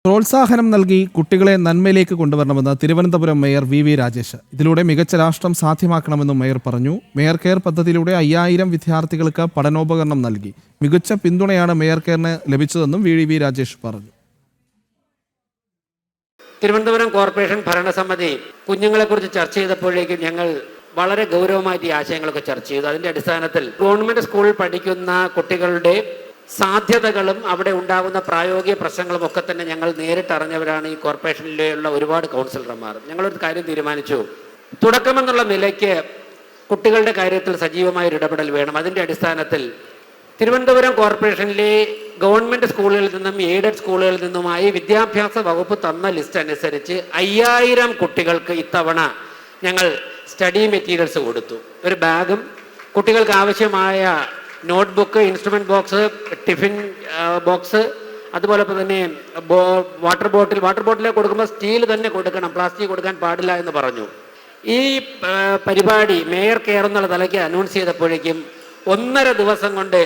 പ്രോത്സാഹനം നൽകി കുട്ടികളെ നന്മയിലേക്ക് കൊണ്ടുവരണമെന്ന് തിരുവനന്തപുരം മേയർ വി രാജേഷ്. ഇതിലൂടെ മികച്ച രാഷ്ട്രം സാധ്യമാക്കണമെന്നും മേയർ പറഞ്ഞു. മേയർ കെയർ പദ്ധതിയിലൂടെ 5000 വിദ്യാർത്ഥികൾക്ക് പഠനോപകരണം നൽകി. മികച്ച പിന്തുണയാണ് മേയർ കെയറിന് ലഭിച്ചതെന്നും വി രാജേഷ് പറഞ്ഞു. തിരുവനന്തപുരം കോർപ്പറേഷൻ ഭരണസമിതി കുഞ്ഞുങ്ങളെക്കുറിച്ച് ചർച്ച ചെയ്തപ്പോഴേക്കും ഞങ്ങൾ വളരെ ഗൗരവമായിട്ട് ഈ ആശയങ്ങളൊക്കെ ചർച്ച ചെയ്തു. അതിൻ്റെ അടിസ്ഥാനത്തിൽ ഗവൺമെൻറ് സ്കൂളിൽ പഠിക്കുന്ന കുട്ടികളുടെ സാധ്യതകളും അവിടെ ഉണ്ടാകുന്ന പ്രായോഗിക പ്രശ്നങ്ങളും ഒക്കെ തന്നെ ഞങ്ങൾ നേരിട്ടറിഞ്ഞവരാണ് ഈ കോർപ്പറേഷനിലുള്ള ഒരുപാട് കൗൺസിലർമാർ. ഞങ്ങളൊരു കാര്യം തീരുമാനിച്ചു. തുടക്കമെന്നുള്ള നിലയ്ക്ക് കുട്ടികളുടെ കാര്യത്തിൽ സജീവമായൊരു ഇടപെടൽ വേണം. അതിൻ്റെ അടിസ്ഥാനത്തിൽ തിരുവനന്തപുരം കോർപ്പറേഷനിലെ ഗവൺമെൻറ് സ്കൂളുകളിൽ നിന്നും എയ്ഡഡ് സ്കൂളുകളിൽ നിന്നുമായി വിദ്യാഭ്യാസ വകുപ്പ് തന്ന ലിസ്റ്റ് അനുസരിച്ച് 5000 കുട്ടികൾക്ക് ഇത്തവണ ഞങ്ങൾ സ്റ്റഡി മെറ്റീരിയൽസ് കൊടുത്തു. ഒരു ബാഗും കുട്ടികൾക്ക് ആവശ്യമായ notebook, instrument box, tiffin box, അതുപോലെ തന്നെ വാട്ടർ ബോട്ടിൽ കൊടുക്കുമ്പോൾ സ്റ്റീൽ തന്നെ കൊടുക്കണം, പ്ലാസ്റ്റിക് കൊടുക്കാൻ പാടില്ല എന്ന് പറഞ്ഞു. ഈ പരിപാടി മേയർ കെയർ എന്നുള്ള നിലയ്ക്ക് അനൗൺസ് ചെയ്തപ്പോഴേക്കും 1.5 ദിവസം കൊണ്ട്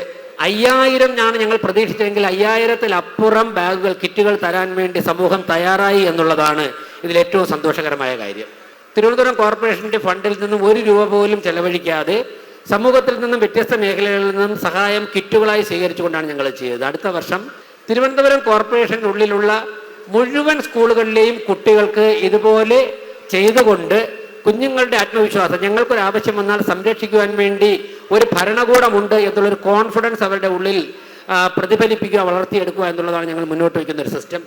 5000 ആണ് ഞങ്ങൾ പ്രതീക്ഷിച്ചെങ്കിൽ 5000-ത്തിലപ്പുറം ബാഗുകൾ, കിറ്റുകൾ തരാൻ വേണ്ടി സമൂഹം തയ്യാറായി എന്നുള്ളതാണ് ഇതിലേറ്റവും സന്തോഷകരമായ കാര്യം. തിരുവനന്തപുരം കോർപ്പറേഷൻ്റെ ഫണ്ടിൽ നിന്നും 1 രൂപ പോലും ചെലവഴിക്കാതെ സമൂഹത്തിൽ നിന്നും വ്യത്യസ്ത മേഖലകളിൽ നിന്നും സഹായം കിറ്റുകളായി സ്വീകരിച്ചുകൊണ്ടാണ് ഞങ്ങൾ ചെയ്തത്. അടുത്ത വർഷം തിരുവനന്തപുരം കോർപ്പറേഷനുള്ളിലുള്ള മുഴുവൻ സ്കൂളുകളിലെയും കുട്ടികൾക്ക് ഇതുപോലെ ചെയ്തുകൊണ്ട് കുഞ്ഞുങ്ങളുടെ ആത്മവിശ്വാസം, ഞങ്ങൾക്കൊരാവശ്യം വന്നാൽ സംരക്ഷിക്കുവാൻ വേണ്ടി ഒരു ഭരണകൂടമുണ്ട് എന്നുള്ളൊരു കോൺഫിഡൻസ് അവരുടെ ഉള്ളിൽ പ്രതിഫലിപ്പിക്കുക, വളർത്തിയെടുക്കുക എന്നുള്ളതാണ് ഞങ്ങൾ മുന്നോട്ട് വയ്ക്കുന്ന ഒരു സിസ്റ്റം.